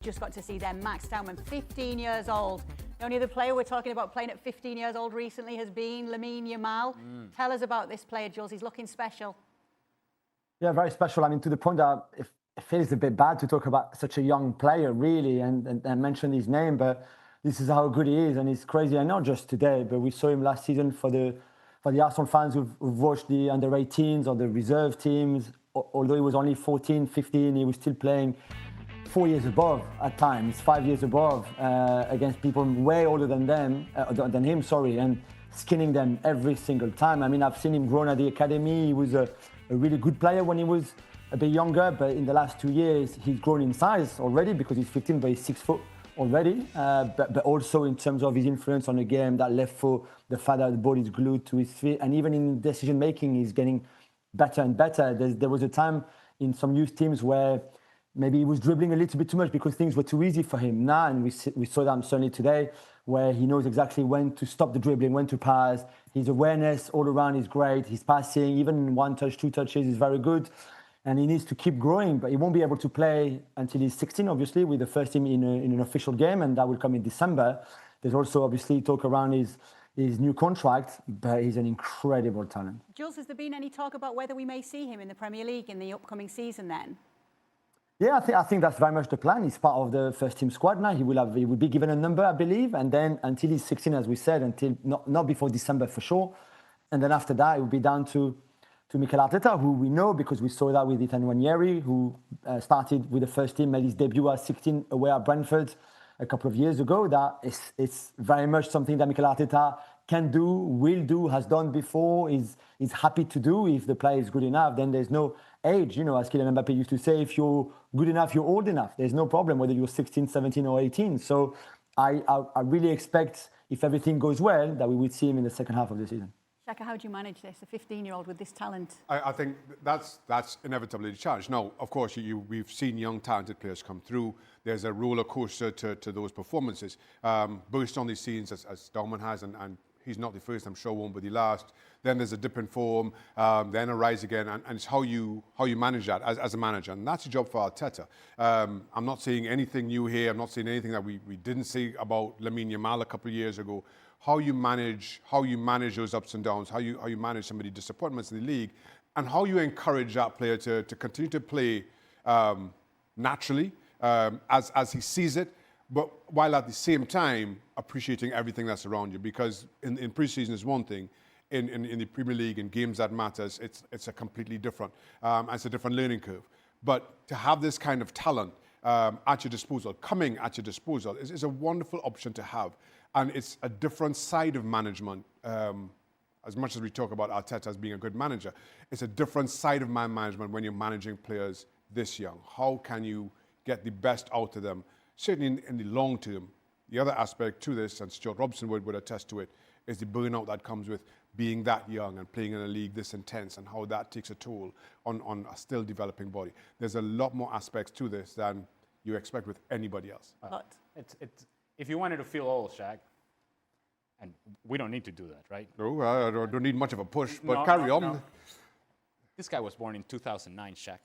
Just got to see them. Max Dowman, 15 years old. The only other player we're talking about playing at 15 years old recently has been Lamine Yamal. Tell us about this player, Jules. He's looking special. Yeah, very special. I mean, to the point that it feels a bit bad to talk about such a young player, really, and mention his name, but this is how good he is, and he's crazy. And not just today, but we saw him last season for the Arsenal fans who've watched the under-18s or the reserve teams. Although he was only 14, 15, he was still playing 4 years above at times, 5 years above, against people way older than him, and skinning them every single time. I mean, I've seen him grown at the academy. He was a really good player when he was a bit younger, but in the last 2 years, he's grown in size already because he's 15, but he's 6 foot already. But also in terms of his influence on the game, that left foot, the fact that the ball is glued to his feet, and even in decision making, he's getting better and better. There was a time in some youth teams where maybe he was dribbling a little bit too much because things were too easy for him. Now, and we saw that certainly today, where he knows exactly when to stop the dribbling, when to pass. His awareness all around is great. His passing, even in 1 touch, 2 touches, is very good. And he needs to keep growing, but he won't be able to play until he's 16, obviously, with the first team in an official game, and that will come in December. There's also obviously talk around his new contract, but he's an incredible talent. Jules, has there been any talk about whether we may see him in the Premier League in the upcoming season then? Yeah, I think that's very much the plan. He's part of the first team squad now. He will be given a number, I believe, and then until he's 16, as we said, until not before December for sure. And then after that, it will be down to Mikel Arteta, who we know because we saw that with Ethan Nwaneri, who started with the first team, made his debut at 16 away at Brentford a couple of years ago. That it's very much something that Mikel Arteta can do, will do, has done before, is happy to do. If the player is good enough, then there's no age. You know, as Kylian Mbappé used to say, if you're good enough, you're old enough. There's no problem whether you're 16, 17 or 18. So I really expect, if everything goes well, that we would see him in the second half of the season. Shaka, how do you manage this, a 15-year-old with this talent? I think that's inevitably the challenge. Now, of course, we've seen young, talented players come through. There's a roller coaster to those performances. Burst on these scenes, as Dowman has, and he's not the first, I'm sure won't be the last. Then there's a dip in form, then a rise again, and it's how you manage that as a manager. And that's a job for Arteta. I'm not seeing anything new here. I'm not seeing anything that we didn't see about Lamine Yamal a couple of years ago. How you manage those ups and downs, how you manage some of the disappointments in the league, and how you encourage that player to continue to play naturally as he sees it, but while at the same time appreciating everything that's around you. Because in pre-season is one thing, in the Premier League, in games that matters, it's a completely different, it's a different learning curve. But to have this kind of talent at your disposal, coming at your disposal, is a wonderful option to have. And it's a different side of management. As much as we talk about Arteta as being a good manager, it's a different side of man management when you're managing players this young. How can you get the best out of them? Certainly in the long term. The other aspect to this, and Stuart Robson would attest to it, is the burnout that comes with being that young and playing in a league this intense, and how that takes a toll on a still developing body. There's a lot more aspects to this than you expect with anybody else. If you wanted to feel old, Shaq, and we don't need to do that, right? No, I don't need much of a push, but carry on. No. This guy was born in 2009, Shaq.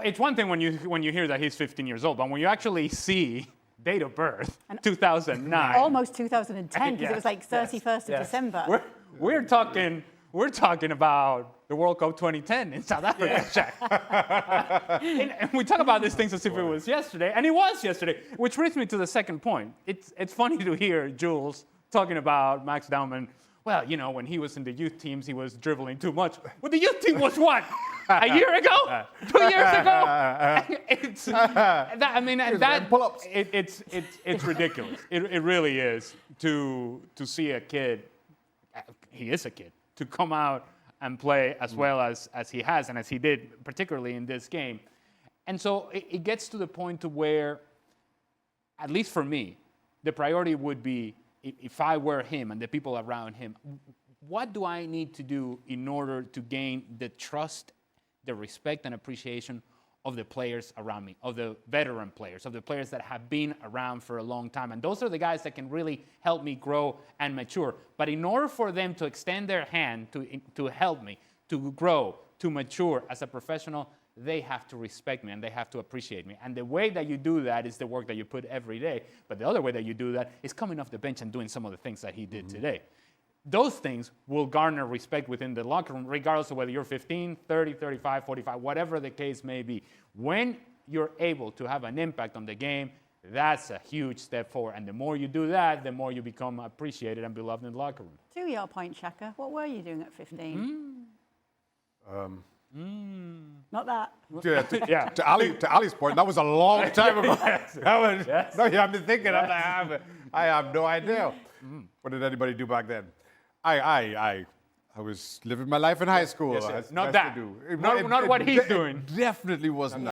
It's one thing when you hear that he's 15 years old, but when you actually see date of birth, 2009. Almost 2010, because it was like 31st of December. We're talking about the World Cup 2010 in South Africa, Shaq. And we talk about these things as if it was yesterday, and it was yesterday, which brings me to the second point. It's funny to hear Jules talking about Max Dowman. Well, you know, when he was in the youth teams, he was dribbling too much. Well, the youth team was what? A year ago? 2 years ago? It's ridiculous. It really is to see a kid, he is a kid, to come out and play as well as he has and as he did, particularly in this game. And so it gets to the point to where, at least for me, the priority would be, if I were him and the people around him, what do I need to do in order to gain the trust, the respect and appreciation of the players around me, of the veteran players, of the players that have been around for a long time? And those are the guys that can really help me grow and mature. But in order for them to extend their hand to help me, to grow, to mature as a professional, they have to respect me and they have to appreciate me. And the way that you do that is the work that you put every day. But the other way that you do that is coming off the bench and doing some of the things that he did today. Those things will garner respect within the locker room, regardless of whether you're 15, 30, 35, 45, whatever the case may be. When you're able to have an impact on the game, that's a huge step forward. And the more you do that, the more you become appreciated and beloved in the locker room. To your point, Checker, what were you doing at 15? Not that. To Ali's point, that was a long time ago. No, yeah, I've been thinking. I have no idea. What did anybody do back then? I was living my life in high school. Not that. Not what he's doing. Definitely wasn't that.